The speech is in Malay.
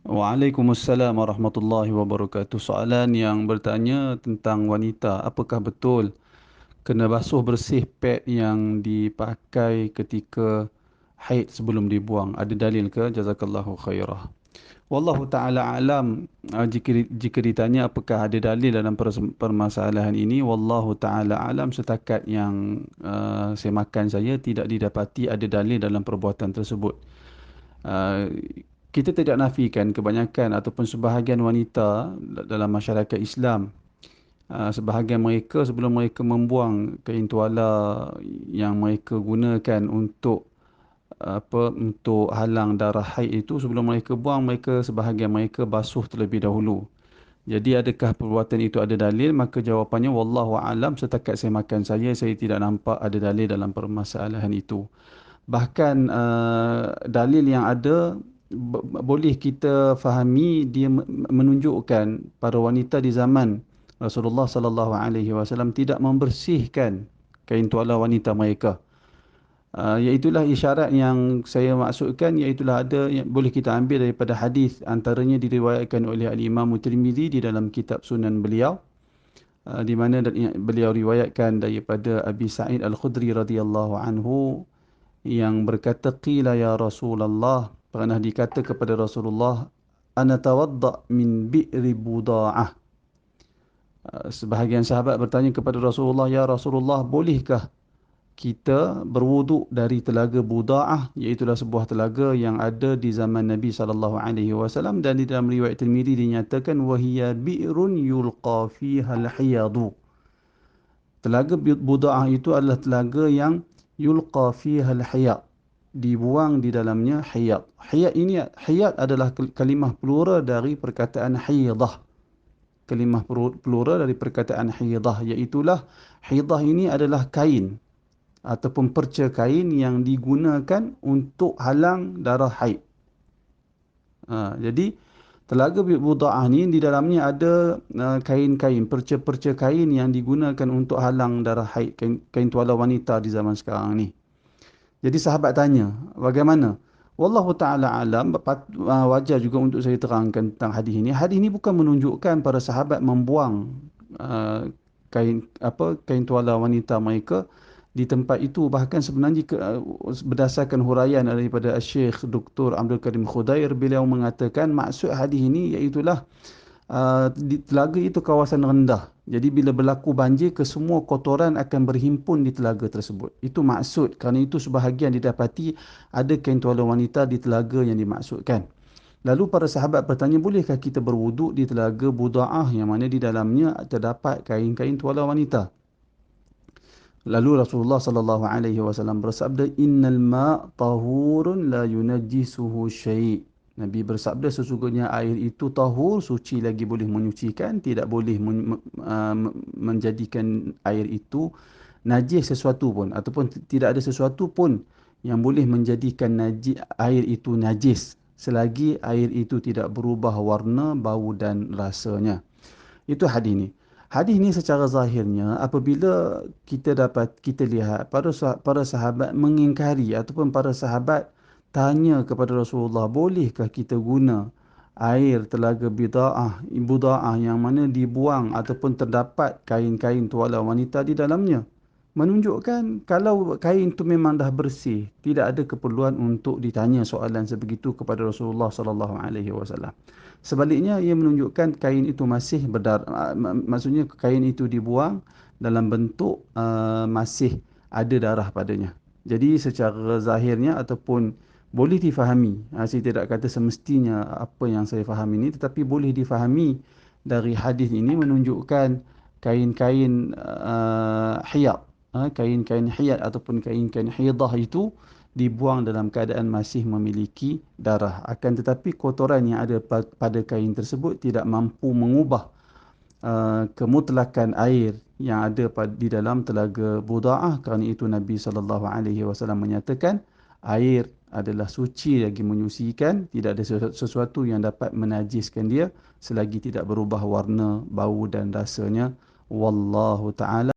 Waalaikumsalam warahmatullahi wabarakatuh. Soalan yang bertanya tentang wanita, apakah betul kena basuh bersih pad yang dipakai ketika haid sebelum dibuang? Ada dalil ke? Jazakallahu khairah. Wallahu taala alam. Jika ditanya apakah ada dalil dalam permasalahan ini, wallahu taala alam, setakat yang semakan saya tidak didapati ada dalil dalam perbuatan tersebut. Uh, kita tidak nafikan kebanyakan ataupun sebahagian wanita dalam masyarakat Islam, sebahagian mereka sebelum mereka membuang kain tuala yang mereka gunakan untuk untuk halang darah haid itu, sebelum mereka buang, mereka sebahagian mereka basuh terlebih dahulu. Jadi adakah perbuatan itu ada dalil? Maka jawapannya wallahu alam, setakat semakan saya tidak nampak ada dalil dalam permasalahan itu. Bahkan dalil yang ada boleh kita fahami, dia menunjukkan para wanita di zaman Rasulullah sallallahu alaihi wasallam tidak membersihkan kain tuala wanita mereka. Iaitulah isyarat yang saya maksudkan, iaitulah ada yang boleh kita ambil daripada hadis, antaranya diriwayatkan oleh Al-Imam Tirmizi di dalam kitab Sunan beliau, di mana beliau riwayatkan daripada Abi Sa'id Al-Khudri radhiyallahu anhu yang berkata, qila ya Rasulullah, pernah dikata kepada Rasulullah, ana tawadda min bi'ri buda'ah. Sebahagian sahabat bertanya kepada Rasulullah, ya Rasulullah, bolehkah kita berwuduk dari telaga Buda'ah, iaitu sebuah telaga yang ada di zaman Nabi sallallahu alaihi wasallam, dan di dalam riwayat Tirmizi dinyatakan wahiya bi'run yulqa fiha al-hiyadu. Telaga Buda'ah itu adalah telaga yang yulqa fiha al-hiyad, dibuang di dalamnya hiyad. Hiyad adalah kalimah plural dari perkataan hiyadah. Kalimah plural dari perkataan hiyadah, iaitulah hiyadah ini adalah kain ataupun perca kain yang digunakan untuk halang darah haid. Jadi telaga Buda'ah ni di dalamnya ada kain-kain, perca-perca kain yang digunakan untuk halang darah haid, kain tuala wanita di zaman sekarang ni. Jadi sahabat tanya, bagaimana? Wallahu ta'ala alam, wajar juga untuk saya terangkan tentang hadis ini. Hadis ini bukan menunjukkan para sahabat membuang uh, kain tuala wanita mereka di tempat itu. Bahkan sebenarnya berdasarkan huraian daripada Syekh Dr. Abdul Karim Khudair, beliau mengatakan maksud hadis ini iaitulah di telaga itu kawasan rendah. Jadi bila berlaku banjir, kesemua kotoran akan berhimpun di telaga tersebut. Itu maksud. Kerana itu sebahagian didapati ada kain tuala wanita di telaga yang dimaksudkan. Lalu para sahabat bertanya, bolehkah kita berwuduk di telaga Buda'ah yang mana di dalamnya terdapat kain-kain tuala wanita? Lalu Rasulullah sallallahu alaihi wasallam bersabda, innal ma' tahurun la yunajjisuhu syai'. Nabi bersabda, sesungguhnya air itu tahur, suci lagi boleh menyucikan, tidak boleh menjadikan air itu najis sesuatu pun, ataupun tidak ada sesuatu pun yang boleh menjadikan air itu najis selagi air itu tidak berubah warna, bau dan rasanya. Itu hadis ni. Hadis ni secara zahirnya, apabila kita lihat para sahabat mengingkari, ataupun para sahabat tanya kepada Rasulullah, bolehkah kita guna air telaga Buda'ah yang mana dibuang ataupun terdapat kain-kain tuala wanita di dalamnya? Menunjukkan kalau kain itu memang dah bersih, tidak ada keperluan untuk ditanya soalan sebegitu kepada Rasulullah sallallahu alaihi wasallam. Sebaliknya, ia menunjukkan kain itu masih maksudnya kain itu dibuang dalam bentuk masih ada darah padanya. Jadi secara zahirnya ataupun boleh difahami, saya tidak kata semestinya apa yang saya faham ini, tetapi boleh difahami dari hadis ini menunjukkan kain-kain hiyad, kain-kain hiyad ataupun kain-kain hidah itu dibuang dalam keadaan masih memiliki darah. Akan tetapi kotoran yang ada pada kain tersebut tidak mampu mengubah kemutlakan air yang ada di dalam telaga Buda'ah. Kerana itu Nabi sallallahu alaihi wasallam menyatakan air adalah suci lagi menyucikan, tidak ada sesuatu yang dapat menajiskan dia selagi tidak berubah warna, bau dan rasanya. Wallahu ta'ala